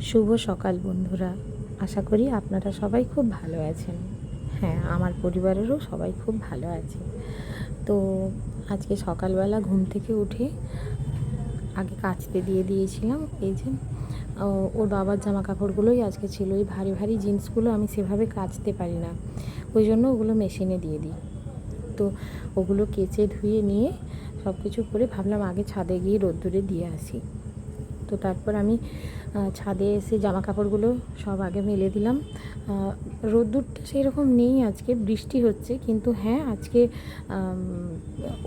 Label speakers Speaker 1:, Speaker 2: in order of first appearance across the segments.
Speaker 1: শুভ সকাল বন্ধুরা, আশা করি আপনারা সবাই খুব ভালো আছেন। হ্যাঁ, আমার পরিবারেরও সবাই খুব ভালো আছে। তো আজকে সকালবেলা ঘুম থেকে উঠে আগে কাচতে দিয়ে দিয়েছিলাম। এই যে ওর বাবার জামা কাপড়গুলোই আজকে ছিল, এই ভারী ভারী জিন্সগুলো আমি সেভাবে কাচতে পারি না, ওই জন্য ওগুলো মেশিনে দিয়ে দিই। তো ওগুলো কেচে ধুয়ে নিয়ে সব কিছু করে ভাবলাম আগে ছাদে গিয়ে রোদ্দুরে দিয়ে আসি। তো তারপর আমি ছাদে এসে জামা কাপড়গুলো সব আগে মেলে দিলাম। রোদ্দুরটা সেই রকম নেই, আজকে বৃষ্টি হচ্ছে, কিন্তু হ্যাঁ আজকে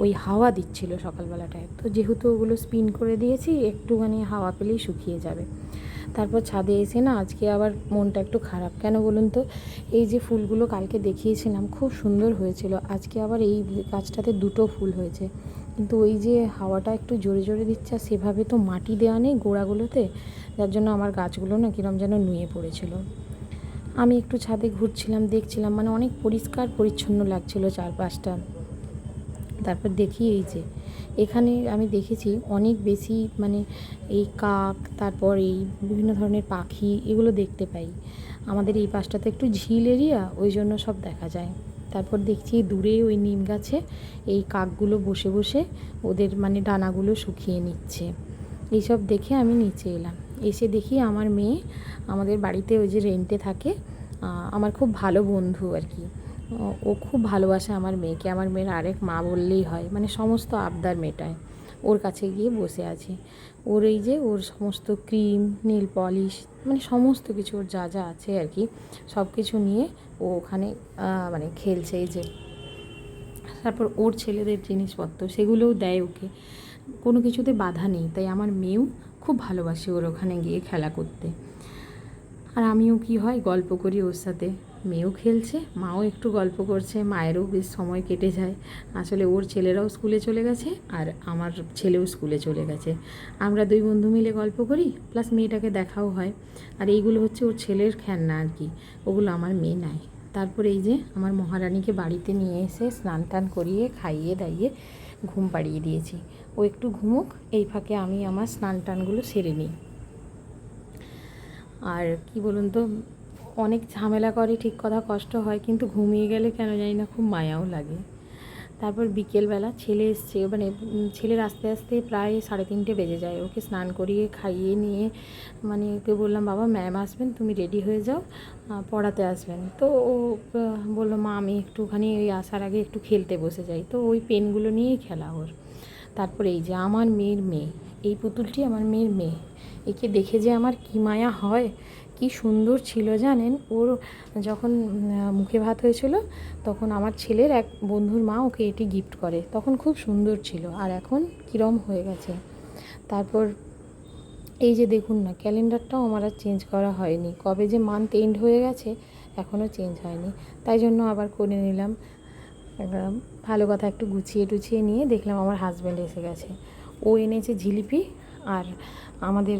Speaker 1: ওই হাওয়া দিচ্ছিল সকালবেলাটায়। তো যেহেতু ওগুলো স্পিন করে দিয়েছি, একটুখানি হাওয়া পেলেই শুকিয়ে যাবে। তারপর ছাদে এসে না আজকে আবার মনটা একটু খারাপ। কেন বলুন তো? এই যে ফুলগুলো কালকে দেখিয়েছিলাম খুব সুন্দর হয়েছিল, আজকে আবার এই গাছটাতে দুটো ফুল হয়েছে, কিন্তু ওই যে হাওয়াটা একটু জোরে জোরে দিচ্ছে, আর সেভাবে তো মাটি দেওয়া নেই গোড়াগুলোতে, যার জন্য আমার গাছগুলো না কীরকম যেন নুয়ে পড়েছিল। আমি একটু ছাদে ঘুরছিলাম, দেখছিলাম, মানে অনেক পরিষ্কার পরিচ্ছন্ন লাগছিল চারপাশটা। তারপর দেখি এই যে এখানে আমি দেখেছি অনেক বেশি, মানে এই কাক, তারপর এই বিভিন্ন ধরনের পাখি, এগুলো দেখতে পাই। আমাদের এই পাশটাতে একটু ঝিল এরিয়া, ওই জন্য সব দেখা যায়। তারপর দেখছি দূরে ওই নিম গাছে এই কাকগুলো বসে বসে ওদের মানে ডানাগুলো শুকিয়ে নিচ্ছে। এইসব দেখে আমি নিচে এলাম, এসে দেখি আমার মেয়ে আমাদের বাড়িতে ওই যে রেন্টে থাকে, আমার খুব ভালো বন্ধু আর কি। ও খুব ভালোবাসে আমার মেয়েকে, আমার মেয়ের আরেক মা বললেই হয়, মানে সমস্ত আবদার মেটায়। ওর কাছে গিয়ে বসে আছে। ওর এই যে ওর সমস্ত ক্রিম, নেল পলিশ, মানে সমস্ত কিছু ওর যা যা আছে আর কি, সব কিছু নিয়ে ও ওখানে মানে খেলছে এই যে। তারপর ওর ছেলেদের জিনিসপত্র সেগুলোও দেয় ওকে, কোনো কিছুতে বাধা নেই। তাই আমার মেয়েও খুব ভালোবাসে ওর ওখানে গিয়ে খেলা করতে। আর আমিও কি হয় গল্প করি ওর সাথে, মেয়েও খেলছে, মাও একটু গল্প করছে, মায়েরও বেশ সময় কেটে যায়। আসলে ওর ছেলেরাও স্কুলে চলে গেছে, আর আমার ছেলেও স্কুলে চলে গেছে। আমরা দুই বন্ধু মিলে গল্প করি, প্লাস মেয়েটাকে দেখাও হয়। আর এইগুলো হচ্ছে ওর ছেলের খেলনা আর কি, ওগুলো আমার মেয়ে নেয়। তারপর এই যে আমার মহারানীকে বাড়িতে নিয়ে এসে স্নান টান করিয়ে খাইয়ে দাইয়ে ঘুম পাড়িয়ে দিয়েছি। ও একটু ঘুমুক, এই ফাঁকে আমি আমার স্নান টানগুলো সেরে নিই। আর কি বলুন তো, অনেক ঝামেলা করে ঠিক কথা, কষ্ট হয়, কিন্তু ঘুমিয়ে গেলে কেন জানি না খুব মায়াও লাগে। তারপর বিকেলবেলা ছেলে এসছে, মানে ছেলের আস্তে আস্তে প্রায় 3:30 বেজে যায়। ওকে স্নান করিয়ে খাইয়ে নিয়ে মানে ওকে বললাম, বাবা ম্যাম আসবেন, তুমি রেডি হয়ে যাও, পড়াতে আসবেন। তো ও বললো, মা আমি একটুখানি ওই আসার আগে একটু খেলতে বসে যাই। তো ওই পেনগুলো নিয়েই খেলা ওর। তারপরে এই যে আমার মেয়ের মেয়ে, এই পুতুলটি আমার মেয়ের মেয়ে, একে দেখে যে আমার কী মায়া হয়। কি সুন্দর ছিল জানেন, ওর যখন মুখে ভাত হয়েছিল তখন আমার ছেলের এক বন্ধুর মা ওকে এটি গিফট করে, তখন খুব সুন্দর ছিল, আর এখন কীরম হয়ে গেছে। তারপর এই যে দেখুন না, ক্যালেন্ডারটাও আমার আর চেঞ্জ করা হয়নি, কবে যে মান্থ এন্ড হয়ে গেছে এখনও চেঞ্জ হয়নি, তাই জন্য আবার করে নিলাম। ভালো কথা, একটু গুছিয়ে টুছিয়ে নিয়ে দেখলাম আমার হাজব্যান্ড এসে গেছে। ও এনেছে জিলিপি, আর আমাদের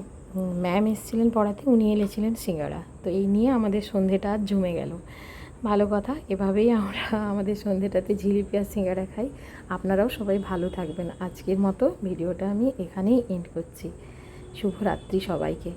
Speaker 1: ম্যাম এসেছিলেন পড়াতে, উনি এনেছিলেন সিঙ্গাড়া। তো এই নিয়ে আমাদের সন্ধেটা আর জমে গেল। ভালো কথা, এভাবেই আমরা আমাদের সন্ধেটাতে জিলিপি আর সিঙ্গাড়া খাই। আপনারাও সবাই ভালো থাকবেন। আজকের মতো ভিডিওটা আমি এখানেই এন্ড করছি। শুভরাত্রি সবাইকে।